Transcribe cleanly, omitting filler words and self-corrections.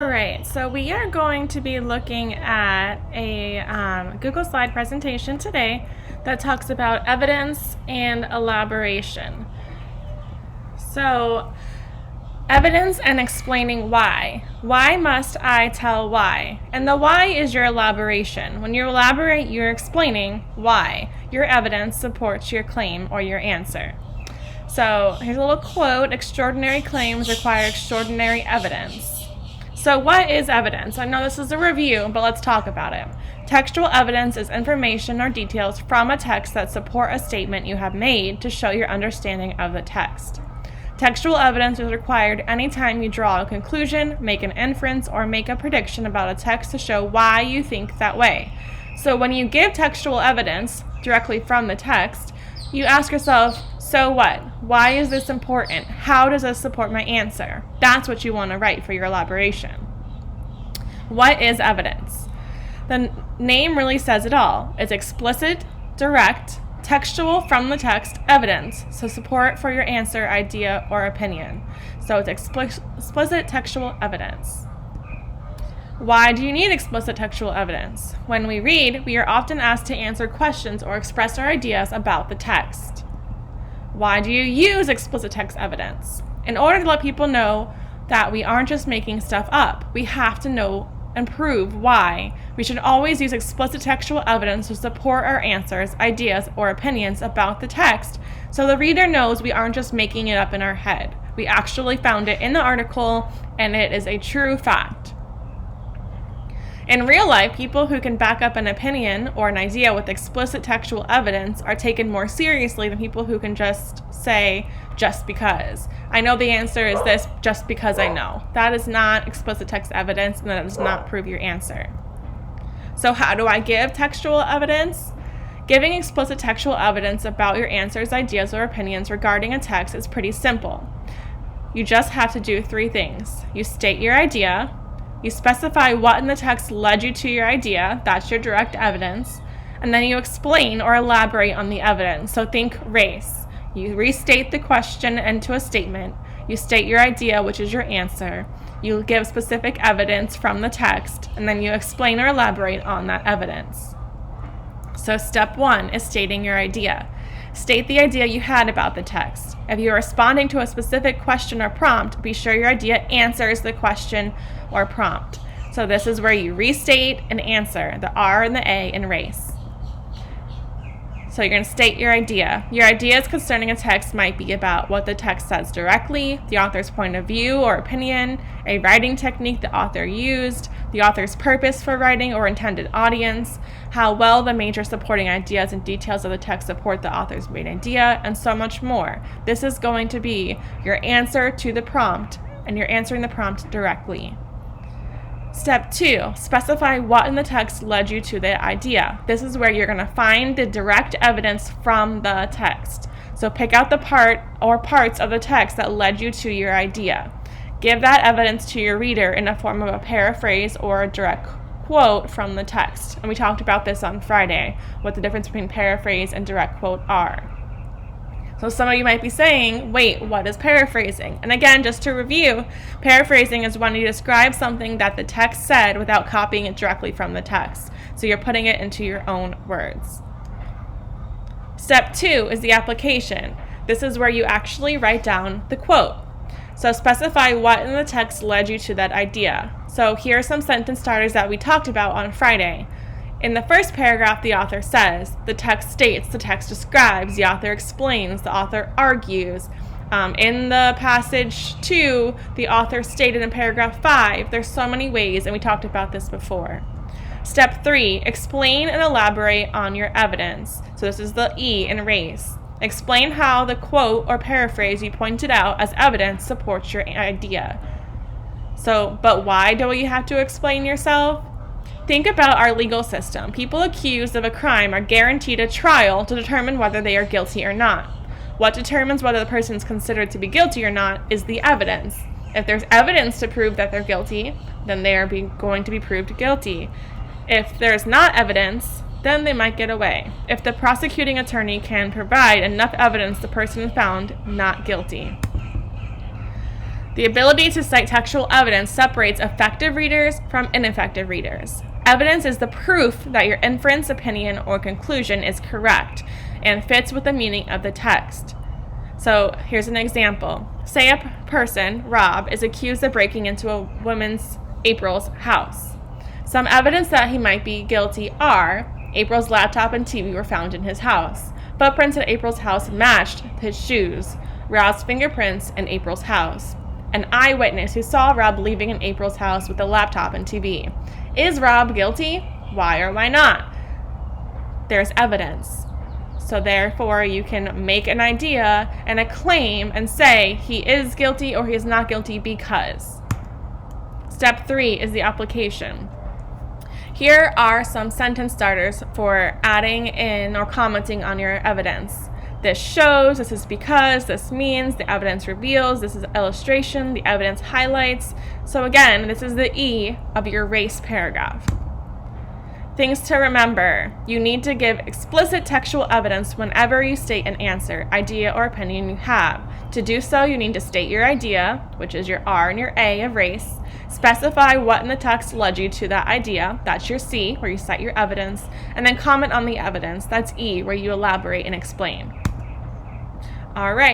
Alright, so we are going to be looking at a Google slide presentation today that talks about evidence and elaboration. So, evidence and explaining why. Why must I tell why? And the why is your elaboration. When you elaborate, you're explaining why. Your evidence supports your claim or your answer. So, here's a little quote: extraordinary claims require extraordinary evidence. So what is evidence? I know this is a review, but let's talk about it. Textual evidence is information or details from a text that support a statement you have made to show your understanding of the text. Textual evidence is required anytime you draw a conclusion, make an inference, or make a prediction about a text to show why you think that way. So when you give textual evidence directly from the text, you ask yourself, so what? Why is this important? How does this support my answer? That's what you want to write for your elaboration. What is evidence? The name really says it all. It's explicit, direct, textual from the text, evidence. So support for your answer, idea, or opinion. So it's explicit textual evidence. Why do you need explicit textual evidence? When we read, we are often asked to answer questions or express our ideas about the text. Why do you use explicit text evidence? In order to let people know that we aren't just making stuff up, we have to know and prove why. We should always use explicit textual evidence to support our answers, ideas, or opinions about the text, so the reader knows we aren't just making it up in our head. We actually found it in the article, and it is a true fact. In real life, people who can back up an opinion or an idea with explicit textual evidence are taken more seriously than people who can just say, just because. I know the answer is this just because I know. That is not explicit text evidence, and that does not prove your answer. So how do I give textual evidence? Giving explicit textual evidence about your answers, ideas, or opinions regarding a text is pretty simple. You just have to do three things. You state your idea. You specify what in the text led you to your idea, that's your direct evidence, and then you explain or elaborate on the evidence. So think race. You restate the question into a statement, you state your idea, which is your answer, you give specific evidence from the text, and then you explain or elaborate on that evidence. So step 1 is stating your idea. State the idea you had about the text. If you are responding to a specific question or prompt, be sure your idea answers the question or prompt. So this is where you restate and answer, the R and the A in race. So you're going to state your idea. Your ideas concerning a text might be about what the text says directly, the author's point of view or opinion, a writing technique the author used, the author's purpose for writing or intended audience, how well the major supporting ideas and details of the text support the author's main idea, and so much more. This is going to be your answer to the prompt, and you're answering the prompt directly. Step 2, specify what in the text led you to the idea. This is where you're going to find the direct evidence from the text. So pick out the part or parts of the text that led you to your idea. Give that evidence to your reader in the form of a paraphrase or a direct quote from the text. And we talked about this on Friday, what the difference between paraphrase and direct quote are. So some of you might be saying, wait, what is paraphrasing? And again, just to review, paraphrasing is when you describe something that the text said without copying it directly from the text. So you're putting it into your own words. Step 2 is the application. This is where you actually write down the quote. So specify what in the text led you to that idea. So here are some sentence starters that we talked about on Friday. In the first paragraph, the author says, the text states, the text describes, the author explains, the author argues. In the passage 2, the author stated in paragraph 5, there's so many ways, and we talked about this before. Step 3, explain and elaborate on your evidence. So this is the E in race. Explain how the quote or paraphrase you pointed out as evidence supports your idea. So, but why do you have to explain yourself? Think about our legal system. People accused of a crime are guaranteed a trial to determine whether they are guilty or not. What determines whether the person is considered to be guilty or not is the evidence. If there's evidence to prove that they're guilty, then they are going to be proved guilty. If there's not evidence, then they might get away. If the prosecuting attorney can provide enough evidence, the person is found not guilty. The ability to cite textual evidence separates effective readers from ineffective readers. Evidence is the proof that your inference, opinion, or conclusion is correct and fits with the meaning of the text. So here's an example. Say a person, Rob, is accused of breaking into a woman's, April's, house. Some evidence that he might be guilty are: April's laptop and TV were found in his house. Footprints at April's house matched his shoes. Rob's fingerprints in April's house. An eyewitness who saw Rob leaving in April's house with a laptop and TV. Is Rob guilty? Why or why not? There's evidence. So therefore, you can make an idea and a claim and say he is guilty or he is not guilty because. Step 3 is the application. Here are some sentence starters for adding in or commenting on your evidence. This shows, this is because, this means, the evidence reveals, this is illustration, the evidence highlights. So again, this is the E of your race paragraph. Things to remember. You need to give explicit textual evidence whenever you state an answer, idea, or opinion you have. To do so, you need to state your idea, which is your R and your A of race. Specify what in the text led you to that idea. That's your C, where you cite your evidence. And then comment on the evidence. That's E, where you elaborate and explain. All right.